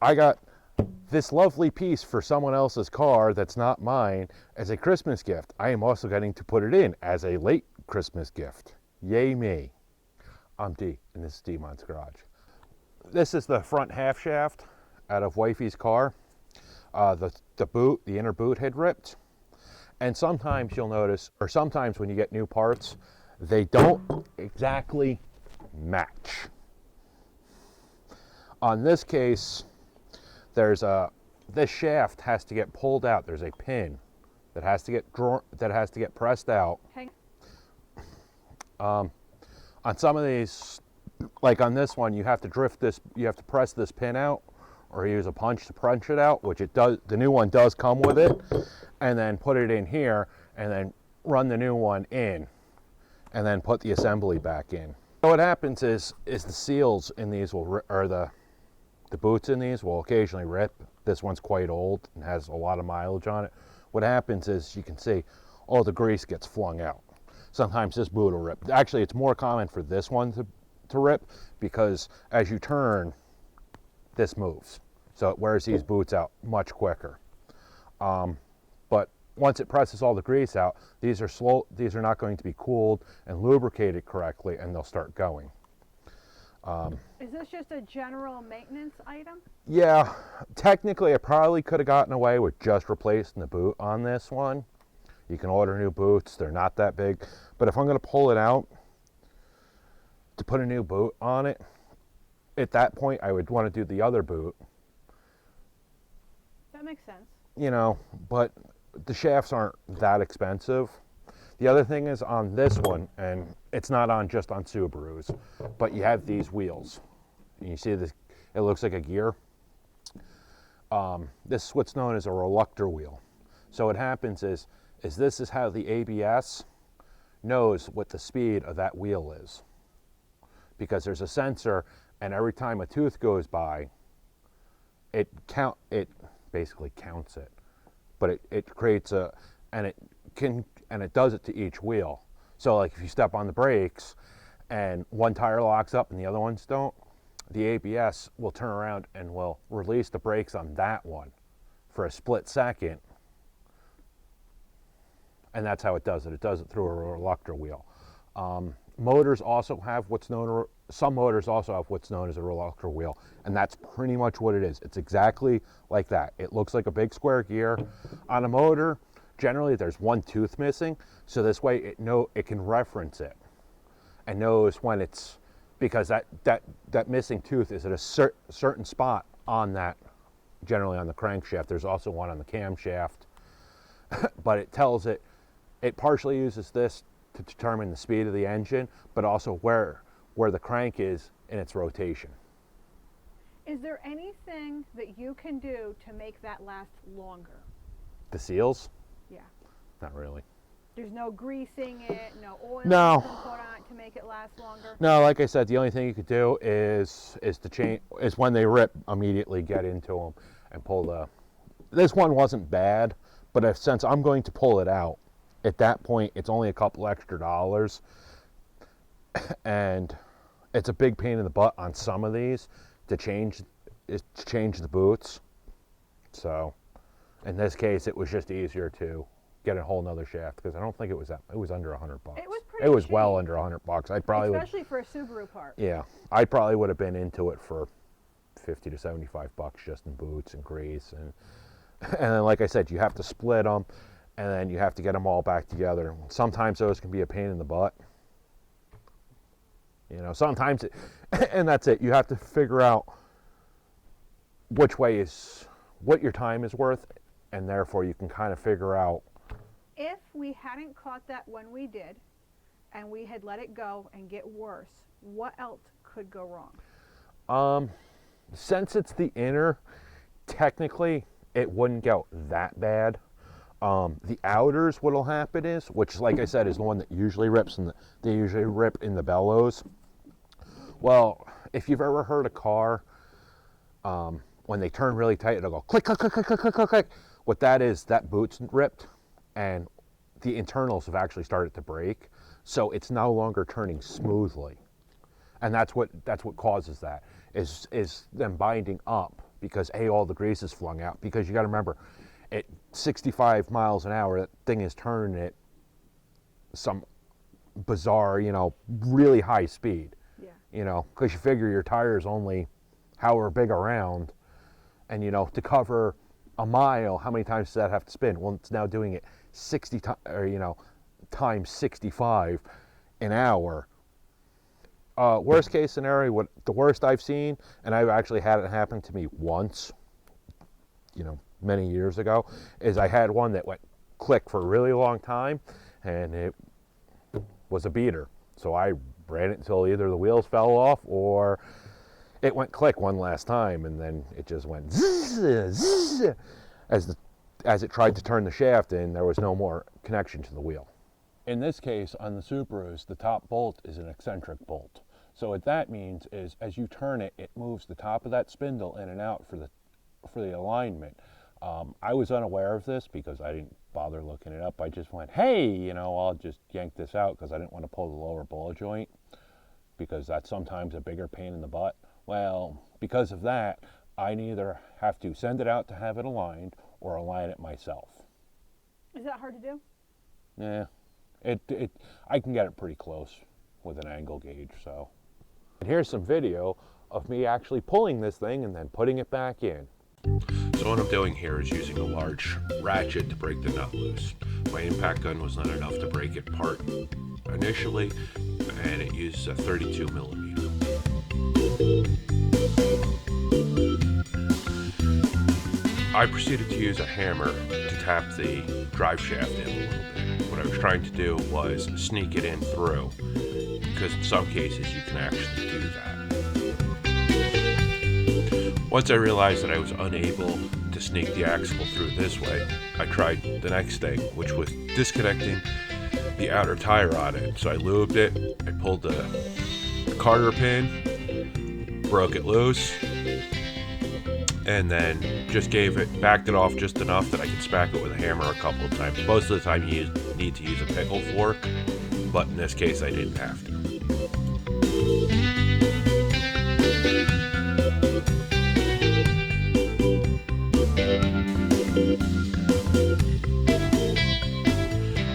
I got this lovely piece for someone else's car that's not mine as a Christmas gift. I am also getting to put it in as a late Christmas gift. Yay me. I'm D, and this is D-Mon's Garage. This is the front half shaft out of wifey's car. The inner boot had ripped. And sometimes you'll notice, or sometimes when you get new parts, they don't exactly match. On this case, this shaft has to get pulled out. There's a pin that has to get pressed out. On some of these, like on this one, you have to press this pin out, or use a punch to punch it out, which it does. The new one does come with it, and then put it in here, and then run the new one in, and then put the assembly back in. So what happens is the seals in these the boots in these will occasionally rip. This one's quite old and has a lot of mileage on it. What happens is, you can see all the grease gets flung out. Sometimes this boot will rip. Actually, it's more common for this one to rip, because as you turn, this moves. So it wears these boots out much quicker. But once it presses all the grease out, these are not going to be cooled and lubricated correctly, and they'll start going. Is this just a general maintenance item? Yeah, technically I probably could have gotten away with just replacing the boot on this one. You can order new boots, they're not that big. But if I'm going to pull it out to put a new boot on it, at that point I would want to do the other boot. That makes sense. You know, but the shafts aren't that expensive. The other thing is on this one, and it's not just on Subarus, but you have these wheels. And you see this, it looks like a gear. This is what's known as a reluctor wheel. So what happens is this is how the ABS knows what the speed of that wheel is. Because there's a sensor, and every time a tooth goes by, it basically counts it. But it creates and it does it to each wheel. So like if you step on the brakes and one tire locks up and the other ones don't, the ABS will turn around and will release the brakes on that one for a split second. And that's how it does it. It does it through a reluctor wheel. Motors also have some motors also have what's known as a reluctor wheel, and that's pretty much what it is. It's exactly like that. It looks like a big square gear. On a motor, generally there's one tooth missing, so this way it can reference it and knows when it's, because that missing tooth is at a certain spot on that, generally on the crankshaft. There's also one on the camshaft, but it tells it partially uses this to determine the speed of the engine, but also where the crank is in its rotation. Is there anything that you can do to make that last longer? The seals? Yeah. Not really. There's no greasing it, no oil No. you can put on it to make it last longer? No, like I said, the only thing you could do is when they rip, immediately get into them and pull this one wasn't bad, but since I'm going to pull it out, at that point, it's only a couple extra dollars, and it's a big pain in the butt on some of these to change the boots. So, in this case, it was just easier to get a whole nother shaft, because I don't think it was under $100. It was pretty It was cheap. well under $100. Especially for a Subaru part. Yeah, I probably would have been into it for $50 to $75 just in boots and grease, and then like I said, you have to split them. And then you have to get them all back together. Sometimes those can be a pain in the butt. You know, sometimes, and that's it. You have to figure out which way is what your time is worth, and therefore you can kind of figure out. If we hadn't caught that when we did, and we had let it go and get worse, what else could go wrong? Since it's the inner, technically it wouldn't go that bad. The outers, what'll happen is, which like I said is the one that usually rips, and they usually rip in the bellows. Well, if you've ever heard a car, when they turn really tight, it'll go click, click, click, click, click, click, click, click. What that is, that boot's ripped, and the internals have actually started to break, so it's no longer turning smoothly. And that's what causes that, is them binding up because all the grease is flung out. Because you got to remember, at 65 miles an hour, that thing is turning at some bizarre, really high speed. Yeah. Because you figure your tire's only however big around, and to cover a mile, how many times does that have to spin? Well, it's now doing it 60 times, or times 65 an hour. Worst case scenario, what the worst I've seen, and I've actually had it happen to me once, many years ago, is I had one that went click for a really long time, and it was a beater. So I ran it until either the wheels fell off or it went click one last time, and then it just went zzz, zzz, as it tried to turn the shaft, and there was no more connection to the wheel. In this case, on the Subarus, the top bolt is an eccentric bolt. So what that means is, as you turn it, it moves the top of that spindle in and out for the alignment. I was unaware of this because I didn't bother looking it up. I just went, hey, I'll just yank this out because I didn't want to pull the lower ball joint, because that's sometimes a bigger pain in the butt. Well, because of that, I either have to send it out to have it aligned or align it myself. Is that hard to do? Yeah, I can get it pretty close with an angle gauge. So, and here's some video of me actually pulling this thing and then putting it back in. So what I'm doing here is using a large ratchet to break the nut loose. My impact gun was not enough to break it apart initially, and it used a 32 millimeter. I proceeded to use a hammer to tap the drive shaft in a little bit. What I was trying to do was sneak it in through, because in some cases you can actually do that. Once I realized that I was unable to sneak the axle through this way, I tried the next thing, which was disconnecting the outer tie rod in. So I lubed it, I pulled the Carter pin, broke it loose, and then just backed it off just enough that I could smack it with a hammer a couple of times. Most of the time you need to use a pickle fork, but in this case I didn't have to.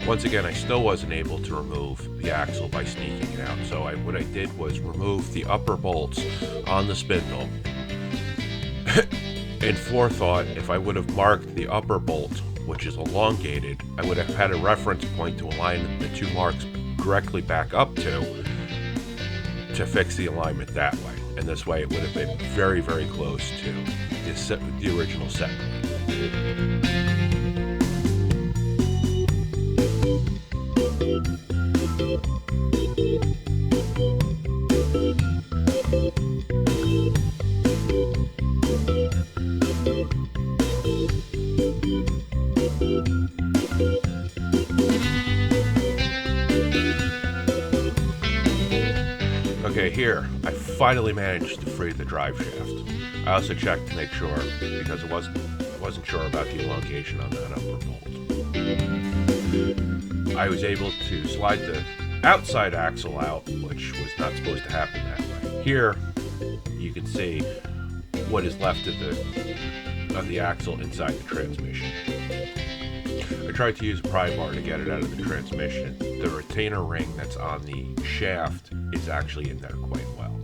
Once again, I still wasn't able to remove the axle by sneaking it out. So what I did was remove the upper bolts on the spindle. In forethought, if I would have marked the upper bolt, which is elongated, I would have had a reference point to align the two marks directly back up to fix the alignment that way. And this way it would have been very, very close to the original set point. Okay, here, I finally managed to free the drive shaft. I also checked to make sure, because I wasn't sure about the elongation on that upper bolt. I was able to slide the outside axle out, which was not supposed to happen that way. Here, you can see what is left of the axle inside the transmission. I tried to use a pry bar to get it out of the transmission. The retainer ring that's on the shaft is actually in there quite well,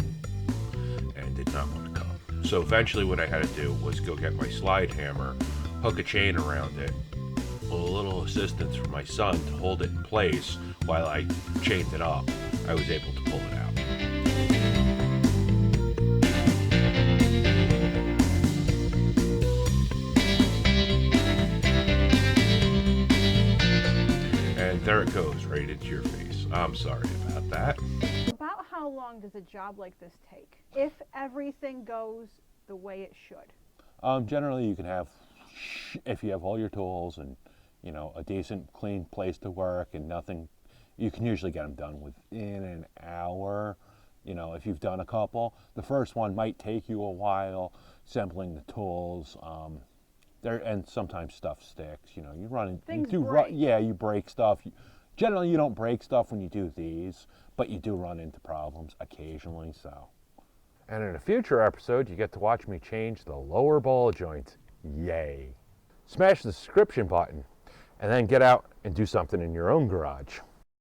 and did not want to come. So eventually what I had to do was go get my slide hammer, hook a chain around it, with a little assistance from my son to hold it in place while I chained it up. I was able to pull it out. And there it goes, right into your face. I'm sorry about that. About how long does a job like this take, if everything goes the way it should? Generally, you can have, if you have all your tools and a decent, clean place to work and nothing, you can usually get them done within an hour. If you've done a couple, the first one might take you a while, assembling the tools. And sometimes stuff sticks. You run Things you break. you break stuff. Generally, you don't break stuff when you do these, but you do run into problems occasionally. So, And in a future episode, you get to watch me change the lower ball joint. Yay. Smash the subscription button and then get out and do something in your own garage.